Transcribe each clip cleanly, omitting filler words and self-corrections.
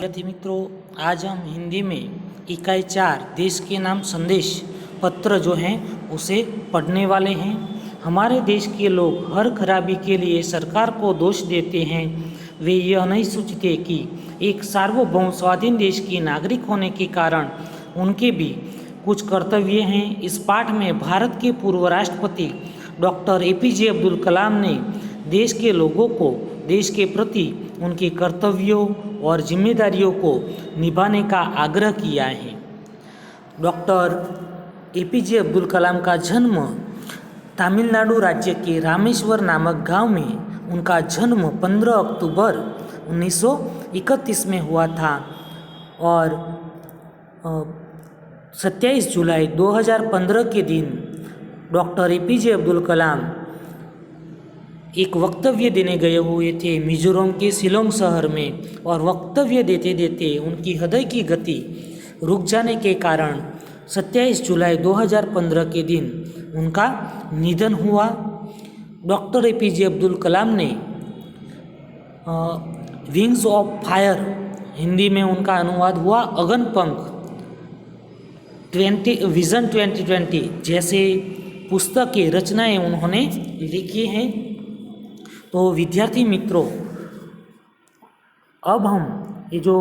विद्यार्थी मित्रों, आज हम हिंदी में इकाई 4 देश के नाम संदेश पत्र जो हैं उसे पढ़ने वाले हैं। हमारे देश के लोग हर खराबी के लिए सरकार को दोष देते हैं। वे यह नहीं सोचते कि एक सार्वभौम स्वाधीन देश के नागरिक होने के कारण उनके भी कुछ कर्तव्य हैं। इस पाठ में भारत के पूर्व राष्ट्रपति डॉक्टर APJ अब्दुल कलाम ने देश के लोगों को देश के प्रति उनके कर्तव्यों और जिम्मेदारियों को निभाने का आग्रह किया है। डॉक्टर APJ अब्दुल कलाम का जन्म तमिलनाडु राज्य के रामेश्वर नामक गांव में उनका जन्म 15 अक्टूबर 1931 में हुआ था और 27 जुलाई 2015 के दिन डॉक्टर APJ अब्दुल कलाम एक वक्तव्य देने गए हुए थे मिजोरम के शिलोंग शहर में, और वक्तव्य देते देते उनकी हृदय की गति रुक जाने के कारण 27 जुलाई 2015 के दिन उनका निधन हुआ। डॉक्टर APJ अब्दुल कलाम ने विंग्स ऑफ फायर, हिंदी में उनका अनुवाद हुआ अगन पंख, विजन 2020 जैसे पुस्तकें रचनाएं उन्होंने लिखी हैं। तो विद्यार्थी मित्रों, अब हम ये जो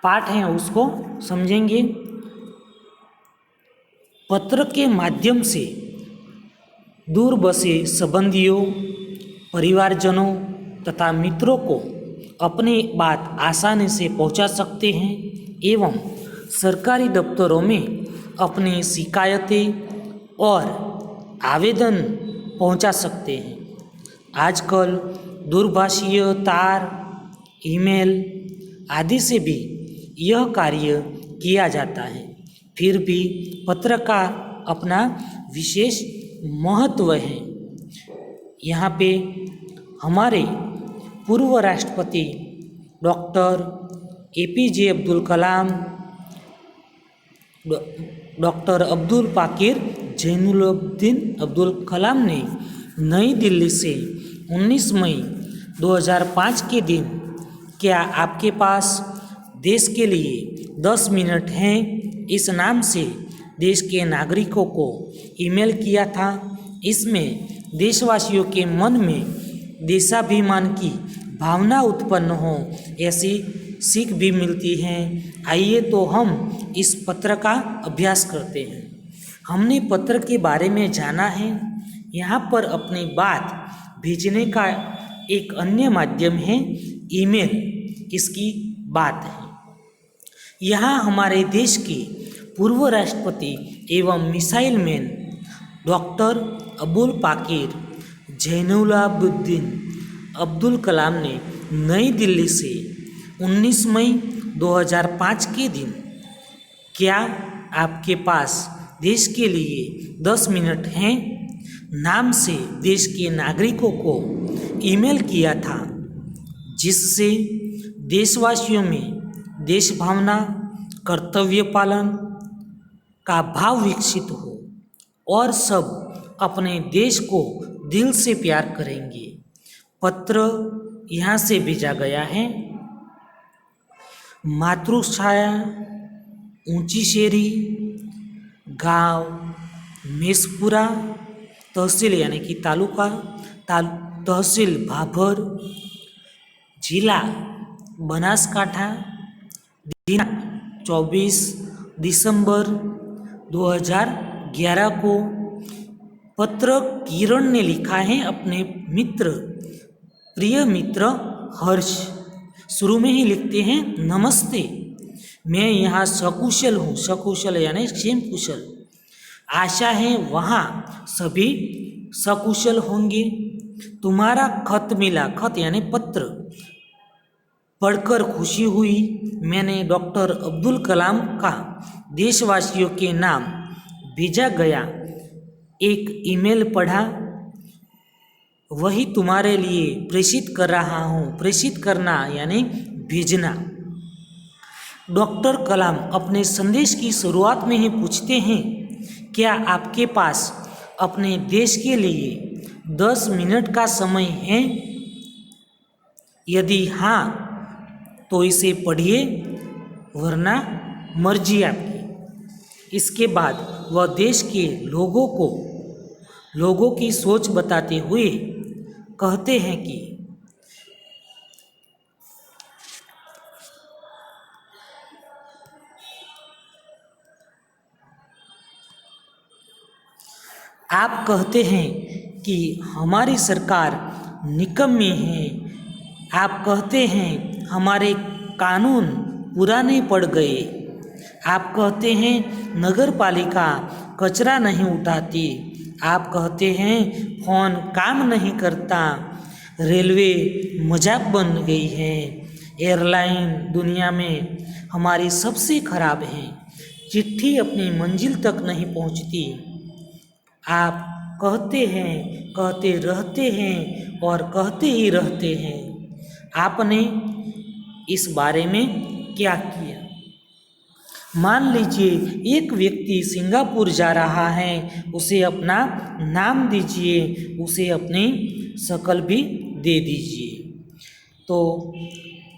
पाठ हैं उसको समझेंगे। पत्र के माध्यम से दूर बसे संबंधियों, परिवारजनों तथा मित्रों को अपनी बात आसानी से पहुंचा सकते हैं एवं सरकारी दफ्तरों में अपनी शिकायतें और आवेदन पहुंचा सकते हैं। आजकल दूरभाषीय तार, ईमेल आदि से भी यह कार्य किया जाता है। फिर भी पत्र का अपना विशेष महत्व है। यहाँ पे हमारे पूर्व राष्ट्रपति doctor APJ Abdul Kalam, doctor Abdul Pakir Jainulabdeen Abdul Kalam ने नई दिल्ली से 19 मई 2005 के दिन क्या आपके पास देश के लिए 10 मिनट हैं इस नाम से देश के नागरिकों को ईमेल किया था। इसमें देशवासियों के मन में देशाभिमान की भावना उत्पन्न हो ऐसी सीख भी मिलती है। आइए तो हम इस पत्र का अभ्यास करते हैं। हमने पत्र के बारे में जाना है। यहाँ पर अपनी बात भेजने का एक अन्य माध्यम है ईमेल, इसकी बात है। यहाँ हमारे देश के पूर्व राष्ट्रपति एवं missile man doctor Abul Pakir Jainulabdeen Abdul Kalam ने नई दिल्ली से 19 मई 2005 के दिन क्या आपके पास देश के लिए 10 मिनट हैं नाम से देश के नागरिकों को ईमेल किया था, जिससे देशवासियों में देश भावना, कर्तव्य पालन का भाव विकसित हो और सब अपने देश को दिल से प्यार करेंगे। पत्र यहाँ से भेजा गया है। मातृछाया, ऊंची शेरी, गांव मेसपुरा, तहसील यानी कि तालुका तहसील भाभर, जिला बनासकांठा, दिनांक 24 दिसंबर 2011 को। पत्र किरण ने लिखा है अपने मित्र, प्रिय मित्र हर्ष। शुरू में ही लिखते हैं, नमस्ते, मैं यहाँ सकुशल हूँ। सकुशल यानी क्षेम कुशल। आशा है वहाँ सभी सकुशल होंगे। तुम्हारा खत मिला, खत यानी पत्र, पढ़कर खुशी हुई। मैंने डॉक्टर अब्दुल कलाम का देशवासियों के नाम भेजा गया एक ईमेल पढ़ा, वही तुम्हारे लिए प्रेषित कर रहा हूँ। प्रेषित करना यानी भेजना। डॉक्टर कलाम अपने संदेश की शुरुआत में ही पूछते हैं, क्या आपके पास अपने देश के लिए 10 मिनट का समय है? यदि हाँ तो इसे पढ़िए, वरना मर्जी आपकी। इसके बाद वह देश के लोगों की सोच बताते हुए कहते हैं कि आप कहते हैं कि हमारी सरकार निकम्मी है। आप कहते हैं हमारे कानून पुराने पड़ गए। आप कहते हैं नगर पालिका कचरा नहीं उठाती। आप कहते हैं फ़ोन काम नहीं करता। रेलवे मजाक बन गई है। एयरलाइन दुनिया में हमारी सबसे खराब है। चिट्ठी अपनी मंजिल तक नहीं पहुंचती। आप कहते हैं, कहते रहते हैं और कहते ही रहते हैं। आपने इस बारे में क्या किया? मान लीजिए एक व्यक्ति सिंगापुर जा रहा है, उसे अपना नाम दीजिए, उसे अपनी शक्ल भी दे दीजिए। तो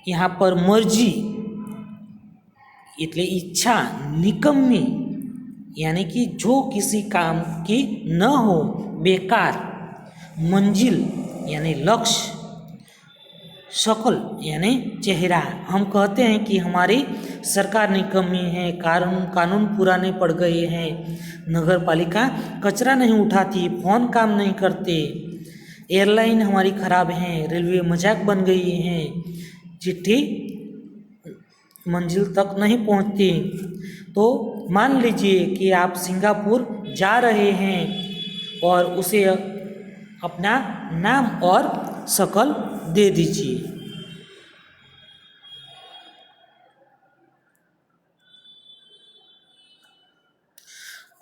यहाँ पर मर्जी એટલે ઈચ્છા નિકમ્મી यानी कि जो किसी काम की न हो, बेकार। मंजिल यानी लक्ष्य, शक्ल यानी चेहरा। हम कहते हैं कि हमारी सरकार निकम्मी है, कानून पुराने पड़ गए हैं, नगर पालिका कचरा नहीं उठाती, फ़ोन काम नहीं करते, एयरलाइन हमारी ख़राब है, रेलवे मजाक बन गई है, चिट्ठी मंजिल तक नहीं पहुंचती। तो मान लीजिए कि आप सिंगापुर जा रहे हैं और उसे अपना नाम और शक्ल दे दीजिए।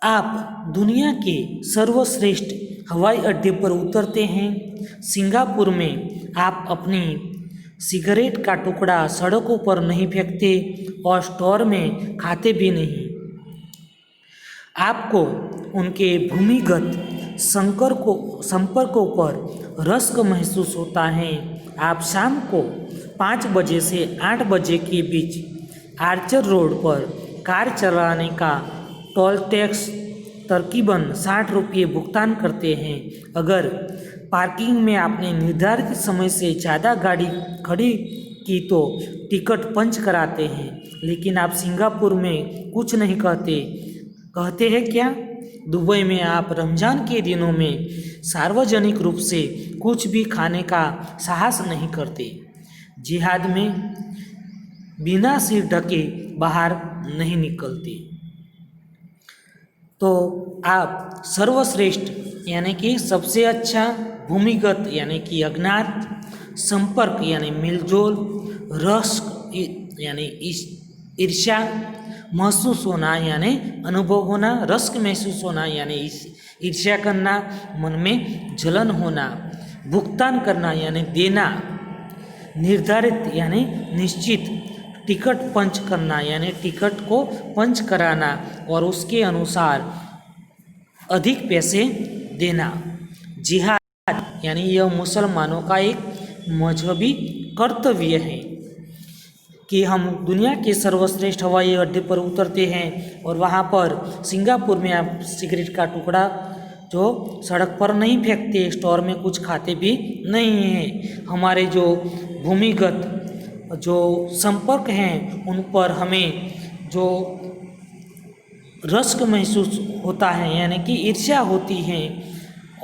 आप दुनिया के सर्वश्रेष्ठ हवाई अड्डे पर उतरते हैं। सिंगापुर में आप अपनी सिगरेट का टुकड़ा सड़कों पर नहीं फेंकते और स्टोर में खाते भी नहीं। आपको उनके भूमिगत संपर्कों पर रश्क महसूस होता है। आप शाम को 5 बजे से 8 बजे के बीच आर्चर रोड पर कार चलाने का टोल टैक्स तकरीबन 60 रुपये भुगतान करते हैं। अगर पार्किंग में आपने निर्धारित समय से ज़्यादा गाड़ी खड़ी की तो टिकट पंच कराते हैं। लेकिन आप सिंगापुर में कुछ नहीं कहते हैं क्या? दुबई में आप रमज़ान के दिनों में सार्वजनिक रूप से कुछ भी खाने का साहस नहीं करते। जिहाद में बिना सिर ढके बाहर नहीं निकलते। तो आप सर्वश्रेष्ठ यानी कि सबसे अच्छा, भूमिगत यानी कि अज्ञात, संपर्क यानी मिलजोल, रश्क यानी ईर्ष्या महसूस होना यानी अनुभव होना, रश्क महसूस होना यानी ईर्ष्या करना, मन में जलन होना, भुगतान करना यानी देना, निर्धारित यानी निश्चित, टिकट पंच करना यानी टिकट को पंच कराना और उसके अनुसार अधिक पैसे देना। जिहाद यानी यह मुसलमानों का एक मजहबी कर्तव्य है कि हम दुनिया के सर्वश्रेष्ठ हवाई अड्डे पर उतरते हैं और वहाँ पर सिंगापुर में आप सिगरेट का टुकड़ा जो सड़क पर नहीं फेंकते, स्टोर में कुछ खाते भी नहीं हैं। हमारे जो भूमिगत जो संपर्क हैं उन पर हमें जो रश्क महसूस होता है यानी कि ईर्ष्या होती है।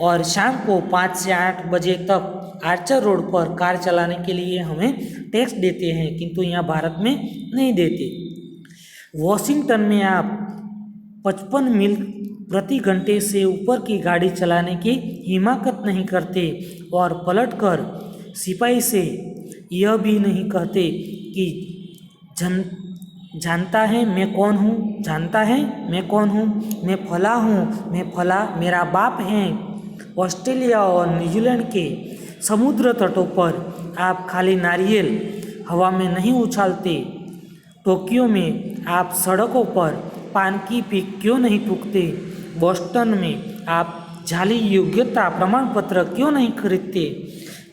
और शाम को 5 से 8 बजे तक आर्चर रोड पर कार चलाने के लिए हमें टैक्स देते हैं, किंतु यहाँ भारत में नहीं देते। वॉशिंगटन में आप 55 मील प्रति घंटे से ऊपर की गाड़ी चलाने की हिम्मत नहीं करते और पलटकर सिपाही से यह भी नहीं कहते कि जानता है मैं कौन हूँ, जानता है मैं कौन हूँ, मैं फला हूँ, मैं फला मेरा बाप है। ऑस्ट्रेलिया और न्यूजीलैंड के समुद्र तटों पर आप खाली नारियल हवा में नहीं उछालते। टोक्यो में आप सड़कों पर पान की पीक क्यों नहीं थूकते? बोस्टन में आप जाली योग्यता प्रमाण पत्र क्यों नहीं खरीदते?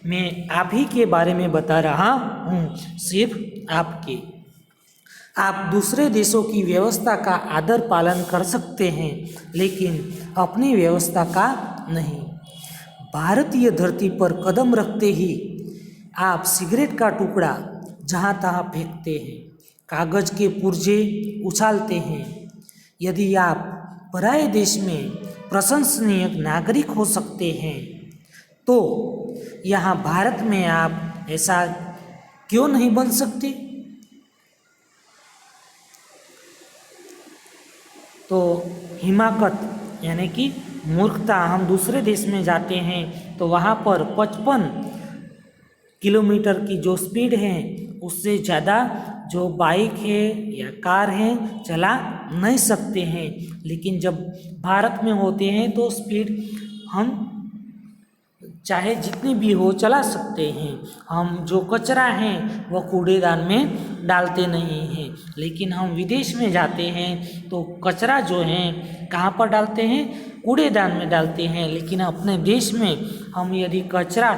मैं आप ही के बारे में बता रहा हूँ, सिर्फ आपके। आप दूसरे देशों की व्यवस्था का आदर पालन कर सकते हैं, लेकिन अपनी व्यवस्था का नहीं। भारतीय धरती पर कदम रखते ही आप सिगरेट का टुकड़ा जहाँ तहाँ फेंकते हैं, कागज के पुर्जे उछालते हैं। यदि आप पराये देश में प्रशंसनीय नागरिक हो सकते हैं, तो यहाँ भारत में आप ऐसा क्यों नहीं बन सकते? तो हिमाकत यानी कि मूर्खता, हम दूसरे देश में जाते हैं तो वहाँ पर 55 किलोमीटर की जो स्पीड है उससे ज़्यादा जो बाइक है या कार है चला नहीं सकते हैं, लेकिन जब भारत में होते हैं तो स्पीड हम चाहे जितनी भी हो चला सकते हैं। हम जो कचरा है वह कूड़ेदान में डालते नहीं हैं, लेकिन हम विदेश में जाते हैं तो कचरा जो है कहाँ पर डालते हैं? कूड़ेदान में डालते हैं। लेकिन अपने देश में हम यदि कचरा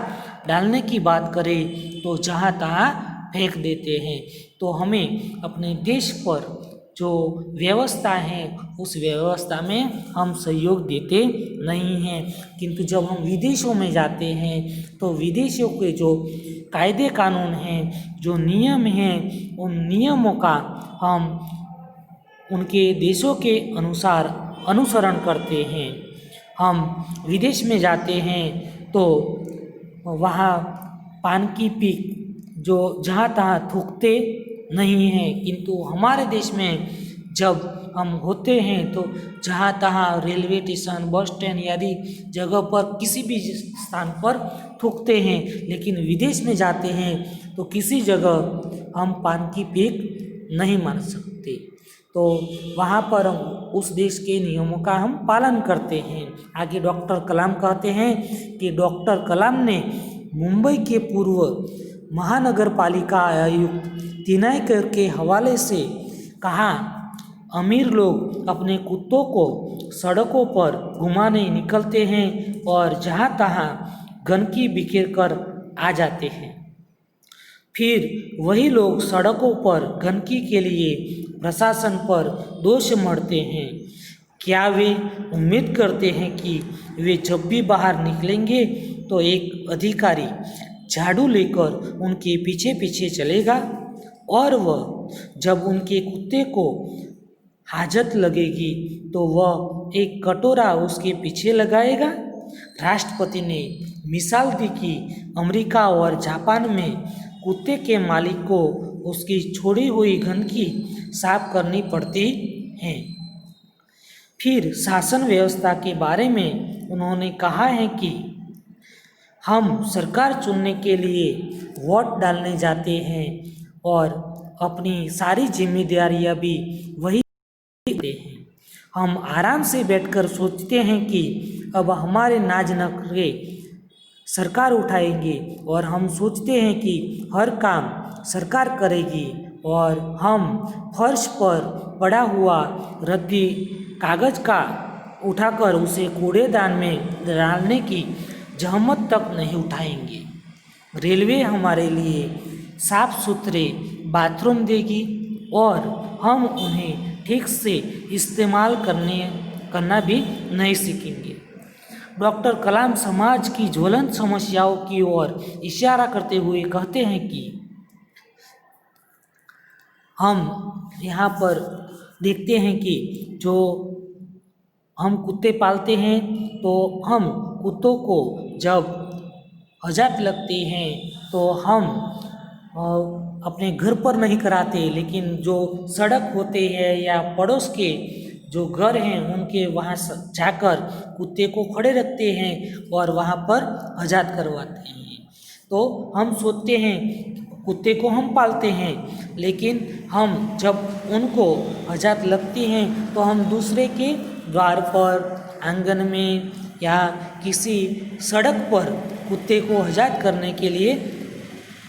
डालने की बात करें तो जहाँ तहाँ फेंक देते हैं। तो हमें अपने देश पर जो व्यवस्था है उस व्यवस्था में हम सहयोग देते नहीं हैं, किंतु जब हम विदेशों में जाते हैं तो विदेशों के जो कायदे कानून हैं, जो नियम हैं, उन नियमों का हम उनके देशों के अनुसार अनुसरण करते हैं। हम विदेश में जाते हैं तो वहाँ पान की पीक जो जहाँ तहाँ थूकते नहीं हैं, किंतु हमारे देश में जब हम होते हैं तो जहाँ तहाँ रेलवे स्टेशन, बस स्टैंड आदि जगह पर किसी भी स्थान पर थूकते हैं। लेकिन विदेश में जाते हैं तो किसी जगह हम पान की पीक नहीं मार सकते, तो वहाँ पर उस देश के नियमों का हम पालन करते हैं। आगे डॉक्टर कलाम कहते हैं कि डॉक्टर कलाम ने मुंबई के पूर्व महानगर पालिका आयुक्त तिनायकर के हवाले से कहा, अमीर लोग अपने कुत्तों को सड़कों पर घुमाने निकलते हैं और जहाँ तहाँ गंदगी बिखेर कर आ जाते हैं। फिर वही लोग सड़कों पर गंदगी के लिए प्रशासन पर दोष मढ़ते हैं। क्या वे उम्मीद करते हैं कि वे जब भी बाहर निकलेंगे तो एक अधिकारी झाड़ू लेकर उनके पीछे पीछे चलेगा और वह जब उनके कुत्ते को हाजत लगेगी तो वह एक कटोरा उसके पीछे लगाएगा? राष्ट्रपति ने मिसाल दी कि अमेरिका और जापान में कुत्ते के मालिक को उसकी छोड़ी हुई गंदगी साफ करनी पड़ती है। फिर शासन व्यवस्था के बारे में उन्होंने कहा है कि हम सरकार चुनने के लिए वोट डालने जाते हैं और अपनी सारी जिम्मेदारियां भी वही देते हैं। हम आराम से बैठकर सोचते हैं कि अब हमारे नाज नखरे सरकार उठाएंगे और हम सोचते हैं कि हर काम सरकार करेगी और हम फर्श पर पड़ा हुआ रद्दी कागज का उठाकर उसे कूड़ेदान में डालने की जहमत तक नहीं उठाएंगे। रेलवे हमारे लिए साफ सुथरे बाथरूम देगी और हम उन्हें ठीक से इस्तेमाल करना भी नहीं सीखेंगे। डॉक्टर कलाम समाज की ज्वलंत समस्याओं की ओर इशारा करते हुए कहते हैं कि हम यहाँ पर देखते हैं कि जो हम कुत्ते पालते हैं तो हम कुत्तों को जब हजात लगती हैं तो हम अपने घर पर नहीं कराते, लेकिन जो सड़क होते हैं या पड़ोस के जो घर हैं उनके वहाँ जाकर कुत्ते को खड़े रखते हैं और वहाँ पर हजात करवाते हैं। तो हम सोचते हैं कुत्ते को हम पालते हैं, लेकिन हम जब उनको हजात लगती हैं तो हम दूसरे के द्वार पर, आंगन में या किसी सड़क पर कुत्ते को हजात करने के लिए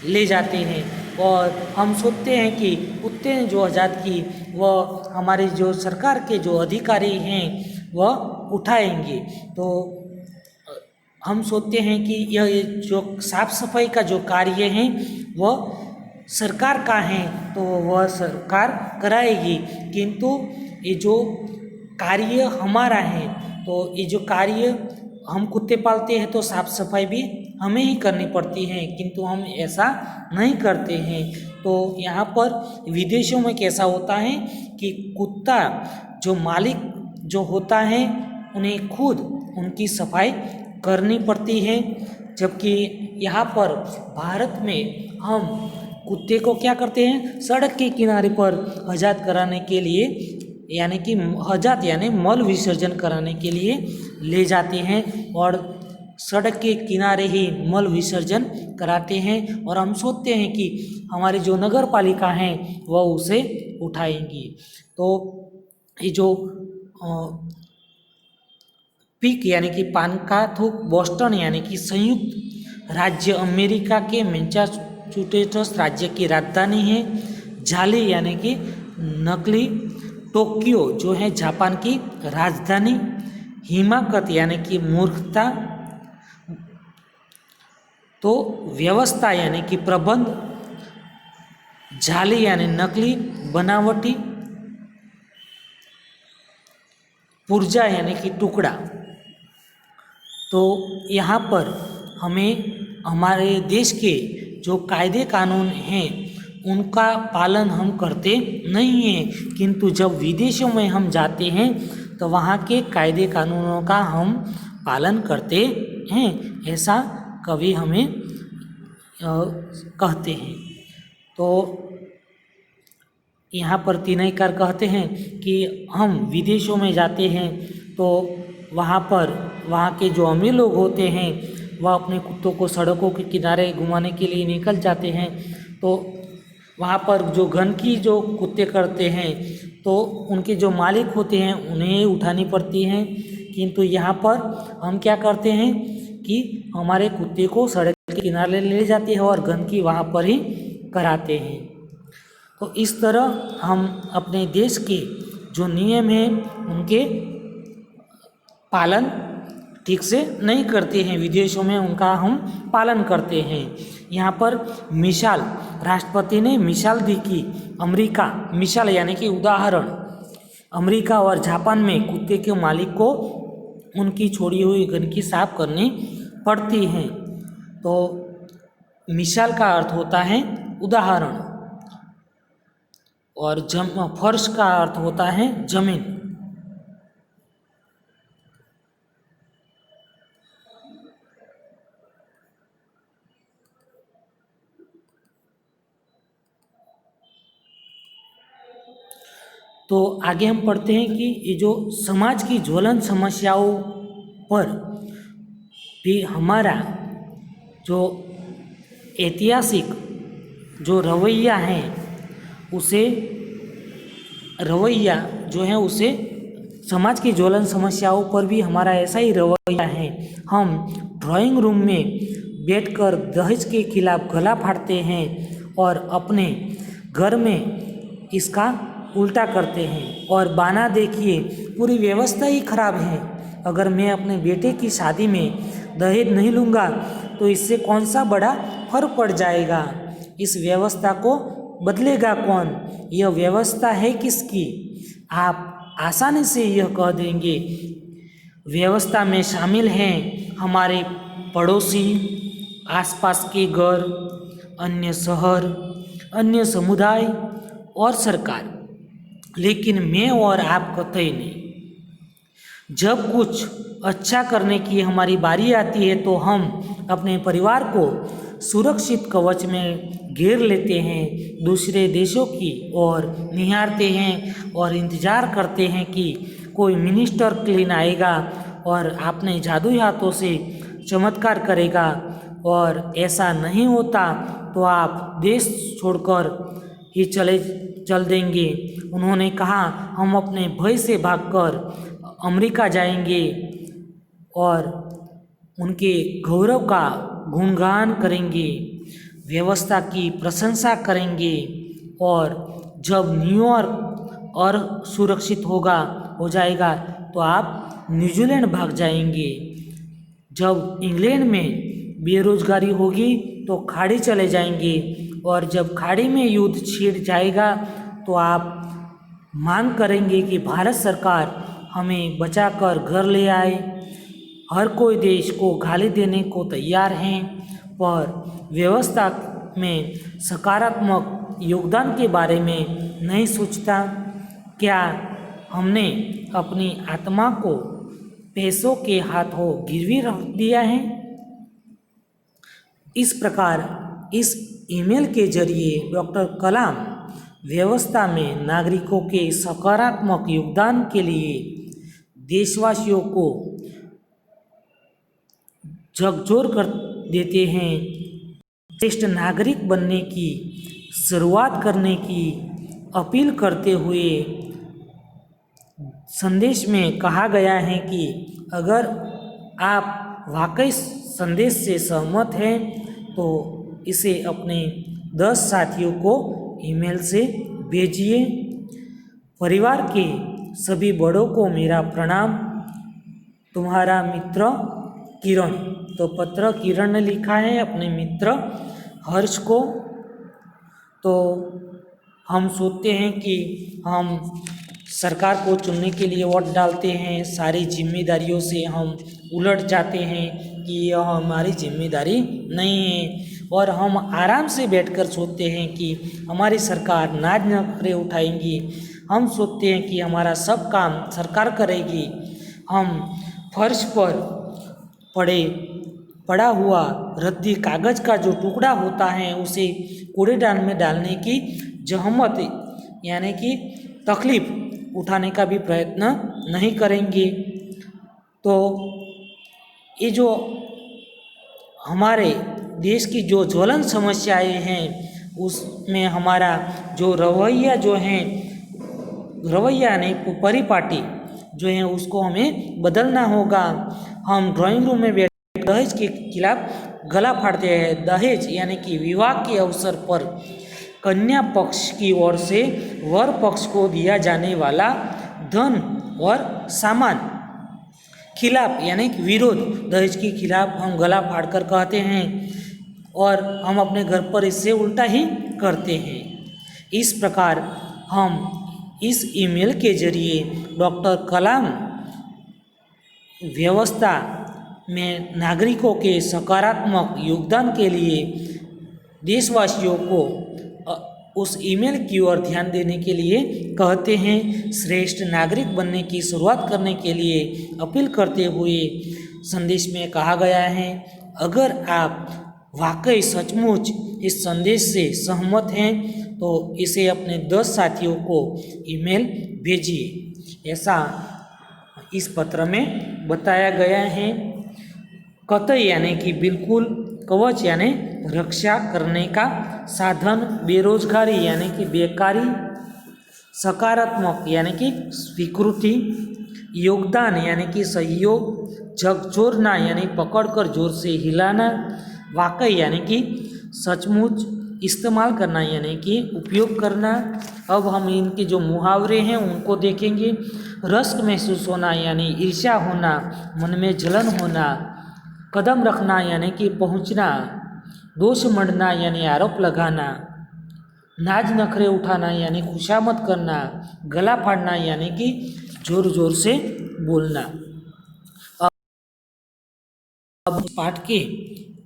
ले जाते हैं और हम सोचते हैं कि कुत्ते ने जो हजात की वह हमारे जो सरकार के जो अधिकारी हैं वह उठाएंगे। तो हम सोचते हैं कि यह जो साफ सफाई का जो कार्य है वह सरकार का है तो वह सरकार कराएगी, किंतु ये जो कार्य हमारा है तो ये जो कार्य हम कुत्ते पालते हैं तो साफ सफाई भी हमें ही करनी पड़ती है, किंतु हम ऐसा नहीं करते हैं। तो यहाँ पर विदेशों में कैसा होता है कि कुत्ता जो मालिक जो होता है उन्हें खुद उनकी सफाई करनी पड़ती है, जबकि यहाँ पर भारत में हम कुत्ते को क्या करते हैं, सड़क के किनारे पर हजात कराने के लिए यानी कि हजात यानी मल विसर्जन कराने के लिए ले जाते हैं और सड़क के किनारे ही मल विसर्जन कराते हैं और हम सोचते हैं कि हमारी जो नगर पालिका हैं वह उसे उठाएंगी। तो ये जो पीक यानी कि पानकाथुक बोस्टन यानी कि संयुक्त राज्य अमेरिका के मैसाचुसेट्स राज्य की राजधानी है। झाली यानी कि नकली टोक्यो जो है जापान की राजधानी। हिमाकत यानी कि मूर्खता। तो व्यवस्था यानी कि प्रबंध। झाली यानी नकली बनावटी। पुर्जा यानी कि टुकड़ा। तो यहाँ पर हमें हमारे देश के जो कायदे कानून हैं उनका पालन हम करते नहीं हैं, किंतु जब विदेशों में हम जाते हैं तो वहाँ के कायदे कानूनों का हम पालन करते हैं, ऐसा कवि हमें कहते हैं। तो यहाँ पर तिनयकार कहते हैं कि हम विदेशों में जाते हैं तो वहाँ के जो अमीर लोग होते हैं वह अपने कुत्तों को सड़कों के किनारे घुमाने के लिए निकल जाते हैं, तो वहाँ पर जो गंदगी जो कुत्ते करते हैं तो उनके जो मालिक होते हैं उन्हें उठानी पड़ती हैं, किंतु यहाँ पर हम क्या करते हैं कि हमारे कुत्ते को सड़क के किनारे ले जाते हैं और गंदगी वहाँ पर ही कराते हैं। तो इस तरह हम अपने देश के जो नियम हैं उनके पालन ठीक से नहीं करते हैं, विदेशों में उनका हम पालन करते हैं। यहाँ पर मिसाल राष्ट्रपति ने मिसाल दी कि अमेरिका, मिसाल यानी कि उदाहरण, अमेरिका और जापान में कुत्ते के मालिक को उनकी छोड़ी हुई गंदगी साफ करनी पड़ती है। तो मिसाल का अर्थ होता है उदाहरण और फर्श का अर्थ होता है जमीन। तो आगे हम पढ़ते हैं कि ये जो समाज की ज्वलन समस्याओं पर भी हमारा जो ऐतिहासिक जो रवैया है उसे समाज की ज्वलन समस्याओं पर भी हमारा ऐसा ही रवैया है। हम ड्राइंग रूम में बैठकर दहेज के खिलाफ गला फाड़ते हैं और अपने घर में इसका उल्टा करते हैं और बाना देखिए पूरी व्यवस्था ही खराब है। अगर मैं अपने बेटे की शादी में दहेज नहीं लूँगा तो इससे कौन सा बड़ा फर्क पड़ जाएगा। इस व्यवस्था को बदलेगा कौन? यह व्यवस्था है किसकी? आप आसानी से यह कह देंगे। व्यवस्था में शामिल हैं हमारे पड़ोसी, आसपास के घर, अन्य शहर, अन्य समुदाय और सरकार, लेकिन मैं और आप कतई नहीं। जब कुछ अच्छा करने की हमारी बारी आती है तो हम अपने परिवार को सुरक्षित कवच में घेर लेते हैं, दूसरे देशों की ओर निहारते हैं और इंतज़ार करते हैं कि कोई मिनिस्टर क्लीन आएगा और अपने जादुई हाथों से चमत्कार करेगा, और ऐसा नहीं होता तो आप देश छोड़कर ही चल देंगे। उन्होंने कहा हम अपने भय से भागकर अमेरिका जाएंगे और उनके गौरव का गुणगान करेंगे, व्यवस्था की प्रशंसा करेंगे, और जब न्यूयॉर्क और सुरक्षित हो जाएगा तो आप न्यूजीलैंड भाग जाएंगे। जब इंग्लैंड में बेरोजगारी होगी तो खाड़ी चले जाएंगे, और जब खाड़ी में युद्ध छिड़ जाएगा तो आप मांग करेंगे कि भारत सरकार हमें बचाकर घर ले आए। हर कोई देश को गाली देने को तैयार हैं, पर व्यवस्था में सकारात्मक योगदान के बारे में नहीं सोचता। क्या हमने अपनी आत्मा को पैसों के हाथों गिरवी रख दिया है? इस प्रकार इस ईमेल के जरिए डॉक्टर कलाम व्यवस्था में नागरिकों के सकारात्मक योगदान के लिए देशवासियों को झकझोर कर देते हैं। श्रेष्ठ नागरिक बनने की शुरुआत करने की अपील करते हुए संदेश में कहा गया है कि अगर आप वाकई संदेश से सहमत हैं तो इसे अपने 10 साथियों को ईमेल से भेजिए। परिवार के सभी बड़ों को मेरा प्रणाम, तुम्हारा मित्र किरण। तो पत्र किरण ने लिखा है अपने मित्र हर्ष को। तो हम सोचते हैं कि हम सरकार को चुनने के लिए वोट डालते हैं, सारी जिम्मेदारियों से हम उलट जाते हैं कि यह हमारी जिम्मेदारी नहीं है, और हम आराम से बैठकर सोचते हैं कि हमारी सरकार नाज नखरे उठाएंगी। हम सोचते हैं कि हमारा सब काम सरकार करेगी। हम फर्श पर पड़ा हुआ रद्दी कागज़ का जो टुकड़ा होता है उसे कूड़ेदान में डालने की जहमत यानी कि तकलीफ उठाने का भी प्रयत्न नहीं करेंगे। तो ये जो हमारे देश की जो ज्वलन समस्याएं हैं उसमें हमारा जो रवैया नहीं परिपाटी जो है उसको हमें बदलना होगा। हम ड्राइंग रूम में बैठ दहेज के खिलाफ गला फाड़ते हैं। दहेज यानी कि विवाह के अवसर पर कन्या पक्ष की ओर से वर पक्ष को दिया जाने वाला धन और सामान खिलाफ यानी कि विरोध दहेज के खिलाफ हम गला फाड़कर कहते हैं, और हम अपने घर पर इससे उल्टा ही करते हैं। इस प्रकार हम इस ईमेल के जरिए डॉक्टर कलाम व्यवस्था में नागरिकों के सकारात्मक योगदान के लिए देशवासियों को उस ईमेल की ओर ध्यान देने के लिए कहते हैं। श्रेष्ठ नागरिक बनने की शुरुआत करने के लिए अपील करते हुए संदेश में कहा गया है, अगर आप वाकई सचमुच इस संदेश से सहमत हैं तो इसे अपने 10 साथियों को ईमेल भेजिए। ऐसा इस पत्र में बताया गया है। कतई यानी कि बिल्कुल, कवच यानी रक्षा करने का साधन, बेरोजगारी यानी कि बेकारी, सकारात्मक यानी कि स्वीकृति, योगदान यानी कि सहयोग, झकझोरना यानी पकड़कर जोर से हिलाना, वाकई यानी कि सचमुच, इस्तेमाल करना यानी कि उपयोग करना। अब हम इनके जो मुहावरे हैं उनको देखेंगे। रश्क महसूस होना यानी ईर्ष्या होना, मन में जलन होना, कदम रखना यानी कि पहुंचना, दोष मंडना यानी आरोप लगाना, नाज नखरे उठाना यानी खुशामद करना, गला फाड़ना यानी कि जोर जोर से बोलना। अब पाठ के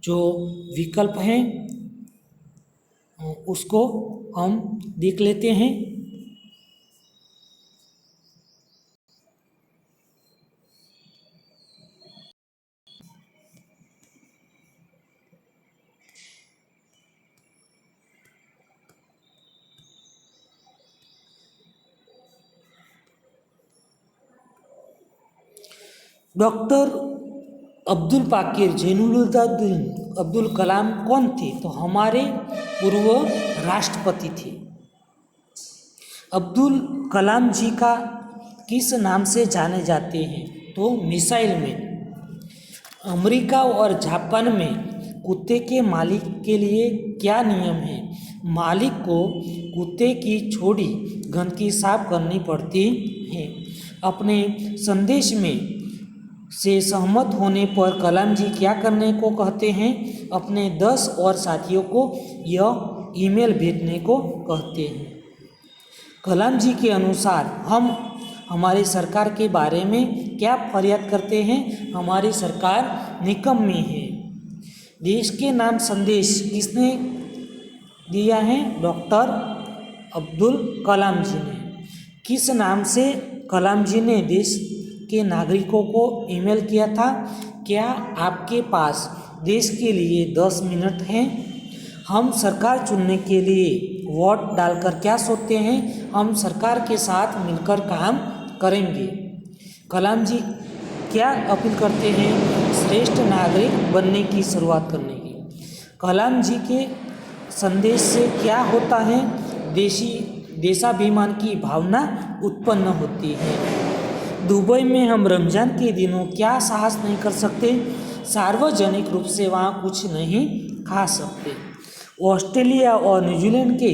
जो विकल्प हैं उसको हम देख लेते हैं। डॉक्टर अब्दुल पाकिर जैनुलब्दीन अब्दुल कलाम कौन थे? तो हमारे पूर्व राष्ट्रपति थे। अब्दुल कलाम जी का किस नाम से जाने जाते हैं? तो मिसाइल मैन। अमेरिका और जापान में कुत्ते के मालिक के लिए क्या नियम है? मालिक को कुत्ते की छोड़ी गंदगी साफ करनी पड़ती है। अपने संदेश में से सहमत होने पर कलाम जी क्या करने को कहते हैं? अपने 10 और साथियों को यह ईमेल भेजने को कहते हैं। कलाम जी के अनुसार हम हमारी सरकार के बारे में क्या फरियाद करते हैं? हमारी सरकार निकम्मी है। देश के नाम संदेश किसने दिया है? डॉक्टर अब्दुल कलाम जी ने। किस नाम से कलाम जी ने देश के नागरिकों को ईमेल किया था? क्या आपके पास देश के लिए 10 मिनट हैं? हम सरकार चुनने के लिए वोट डालकर क्या सोचते हैं? हम सरकार के साथ मिलकर काम करेंगे। कलाम जी क्या अपील करते हैं? श्रेष्ठ नागरिक बनने की शुरुआत करने की। कलाम जी के संदेश से क्या होता है? देशाभिमान की भावना उत्पन्न होती है। दुबई में हम रमज़ान के दिनों क्या साहस नहीं कर सकते? सार्वजनिक रूप से वहाँ कुछ नहीं खा सकते। ऑस्ट्रेलिया और न्यूजीलैंड के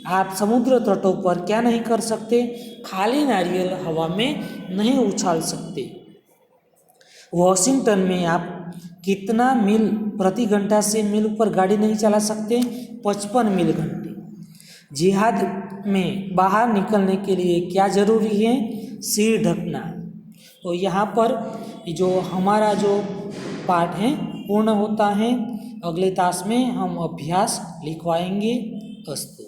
आप समुद्र तटों पर क्या नहीं कर सकते? खाली नारियल हवा में नहीं उछाल सकते। वॉशिंगटन में आप कितना मील प्रति घंटा से मील पर गाड़ी नहीं चला सकते? 55 मील घंटे। जिहाद में बाहर निकलने के लिए क्या ज़रूरी है? सिर ढकना। तो यहाँ पर जो हमारा जो पाठ है पूर्ण होता है। अगले तास में हम अभ्यास लिखवाएंगे। अस्तु।